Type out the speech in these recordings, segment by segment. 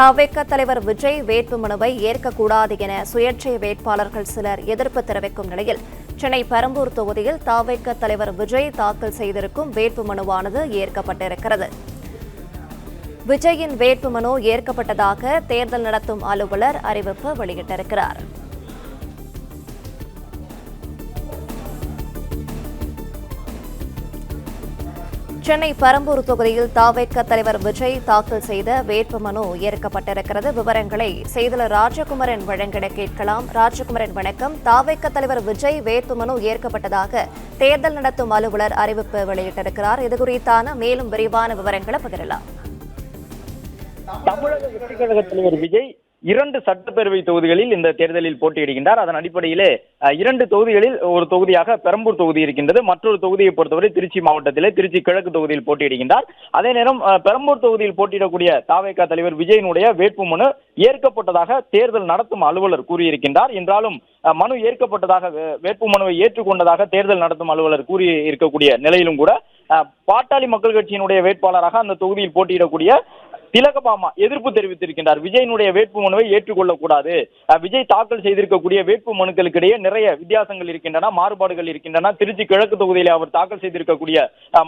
தவிக தலைவர் விஜய் வேட்புமனுவை ஏற்கக்கூடாது என சுயேட்சை வேட்பாளர்கள் சிலர் எதிர்ப்பு தெரிவிக்கும் நிலையில் சென்னை பெரம்பூர் தொகுதியில் தவிக தலைவர் விஜய் தாக்கல் செய்திருக்கும் வேட்புமனுவானது ஏற்கப்பட்டிருக்கிறது. விஜயின் வேட்புமனு ஏற்கப்பட்டதாக தேர்தல் நடத்தும் அலுவலர் அறிவிப்பு வெளியிட்டிருக்கிறார். சென்னை பெரம்பூர் தொகுதியில் தவிக தலைவர் விஜய் தாக்கல் செய்த வேட்புமனு ஏற்கப்பட்டிருக்கிறது. விவரங்களை செய்தியாளர் ராஜகுமரன் வழங்கிட கேட்கலாம். ராஜகுமரன் வணக்கம். தவிக தலைவர் விஜய் வேட்புமனு ஏற்கப்பட்டதாக தேர்தல் நடத்தும் அலுவலர் அறிவிப்பு வெளியிட்டிருக்கிறார். இதுகுறித்தான மேலும் விரிவான விவரங்களை பகிரலாம். தமிழக வெற்றிக் கழக தலைவர் விஜய் 2 சட்டப்பேரவை தொகுதிகளில் இந்த தேர்தலில் போட்டியிடுகின்றார். அதன் அடிப்படையிலே 2 தொகுதிகளில் ஒரு தொகுதியாக பெரம்பூர் தொகுதி இருக்கின்றது. மற்றொரு தொகுதியை பொறுத்தவரை திருச்சி மாவட்டத்திலே திருச்சி கிழக்கு தொகுதியில் போட்டியிடுகின்றார். அதே நேரம் பெரம்பூர் தொகுதியில் போட்டியிடக்கூடிய தவிக தலைவர் விஜயனுடைய வேட்புமனு ஏற்கப்பட்டதாக தேர்தல் நடத்தும் அலுவலர் கூறியிருக்கின்றார். என்றாலும் மனு ஏற்கப்பட்டதாக வேட்புமனுவை ஏற்றுக்கொண்டதாக தேர்தல் நடத்தும் அலுவலர் கூறி இருக்கக்கூடிய நிலையிலும் கூட பாட்டாளி மக்கள் கட்சியினுடைய வேட்பாளராக அந்த தொகுதியில் போட்டியிடக்கூடிய திலகபாமா எதிர்ப்பு தெரிவித்திருக்கின்றார். விஜயனுடைய வேட்புமனுவை ஏற்றுக்கொள்ளக்கூடாது, விஜய் தாக்கல் செய்திருக்கக்கூடிய வேட்பு மனுக்களுக்கு இடையே நிறைய வித்தியாசங்கள் இருக்கின்றன, மாறுபாடுகள் இருக்கின்றன. திருச்சி கிழக்கு தொகுதியிலே அவர் தாக்கல் செய்திருக்கக்கூடிய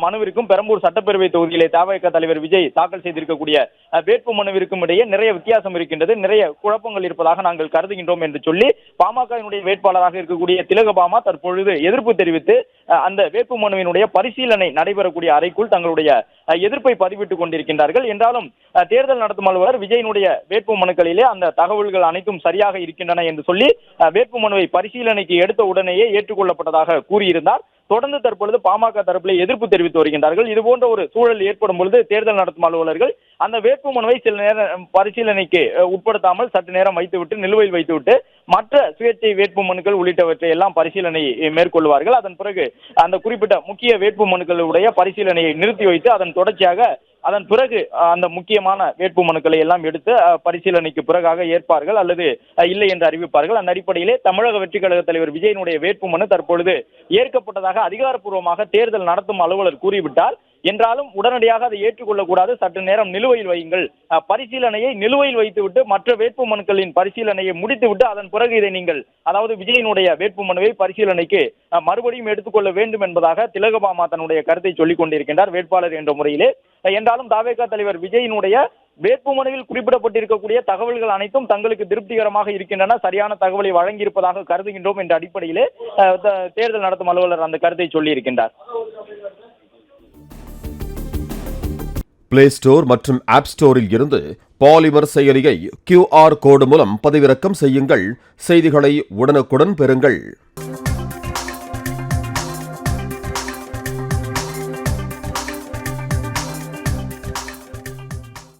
மனுவிற்கும் பெரம்பூர் சட்டப்பேரவை தொகுதியிலே தவிக தலைவர் விஜய் தாக்கல் செய்திருக்கக்கூடிய வேட்பு மனுவிற்கும் இடையே நிறைய வித்தியாசம் இருக்கின்றது, நிறைய குழப்பங்கள் இருப்பதாக நாங்கள் கருதுகின்றோம் என்று சொல்லி பாமகவினுடைய வேட்பாளராக இருக்கக்கூடிய திலகபாமா தற்பொழுது எதிர்ப்பு தெரிவித்து அந்த வேட்பு மனுவினுடைய பரிசீலனை நடைபெறக்கூடிய அறைக்குள் தங்களுடைய எதிர்ப்பை பதிவிட்டுக் கொண்டிருக்கின்றார்கள். என்றாலும் தேர்தல் நடத்தும் அலுவலர் விஜயனுடைய வேட்பு மனுக்களிலே அந்த தகவல்கள் அனைத்தும் சரியாக இருக்கின்றன என்று சொல்லி வேட்பு மனுவை பரிசீலனைக்கு எடுத்த உடனேயே ஏற்றுக்கொள்ளப்பட்டதாக கூறியிருந்தார். தொடர்ந்து தற்பொழுது பாமக தரப்பிலே எதிர்ப்பு தெரிவித்து வருகின்றார்கள். இதுபோன்ற ஒரு சூழல் ஏற்படும் பொழுது தேர்தல் நடத்தும் அலுவலர்கள் அந்த வேட்பு மனுவை சில நேரம் பரிசீலனைக்கு உட்படுத்தாமல் சற்று நேரம் வைத்துவிட்டு நிலுவையில் வைத்துவிட்டு மற்ற சுயேட்சை வேட்பு மனுக்கள் உள்ளிட்டவற்றை எல்லாம் பரிசீலனை மேற்கொள்வார்கள். அதன் பிறகு அந்த குறிப்பிட்ட முக்கிய வேட்பு மனுக்களுடைய பரிசீலனையை நிறுத்தி வைத்து அதன் பிறகு அந்த முக்கியமான வேட்பு மனுக்களை எல்லாம் எடுத்து பரிசீலனைக்கு பிறகாக ஏற்பார்கள் அல்லது இல்லை என்று அறிவிப்பார்கள். அந்த அடிப்படையிலே தமிழக வெற்றிக் கழக தலைவர் விஜயனுடைய வேட்பு மனு தற்பொழுது ஏற்கப்பட்டதாக அதிகாரப்பூர்வமாக தேர்தல் நடத்தும் அலுவலர் கூறிவிட்டார். என்றாலும் உடனடியாக அதை ஏற்றுக்கொள்ளக்கூடாது, சற்று நேரம் நிலுவையில் வையுங்கள், பரிசீலனையை நிலுவையில் வைத்துவிட்டு மற்ற வேட்பு மனுக்களின் பரிசீலனையை முடித்துவிட்டு அதன் பிறகு இதை நீங்கள் அதாவது விஜயனுடைய வேட்பு மனுவை பரிசீலனைக்கு மறுபடியும் எடுத்துக்கொள்ள வேண்டும் என்பதாக திலகபாமா தன்னுடைய கருத்தை சொல்லிக் கொண்டிருக்கின்றார் வேட்பாளர் என்ற முறையிலே. என்றாலும் தவிக தலைவர் விஜயனுடைய வேட்புமனுவில் குறிப்பிடப்பட்டிருக்கக்கூடிய தகவல்கள் அனைத்தும் தங்களுக்கு திருப்திகரமாக இருக்கின்றன, சரியான தகவலை வழங்கியிருப்பதாக கருதுகின்றோம் என்ற அடிப்படையிலே தேர்தல் நடத்தும் அலுவலர் அந்த கருத்தை சொல்லி இருக்கின்றார். பிளே ஸ்டோர் மற்றும் ஆப் ஸ்டோரில் இருந்து பாலிமர் செயலியை QR கோடு மூலம் பதிவிறக்கம் செய்யுங்கள். செய்திகளை உடனுக்குடன் பெறுங்கள்.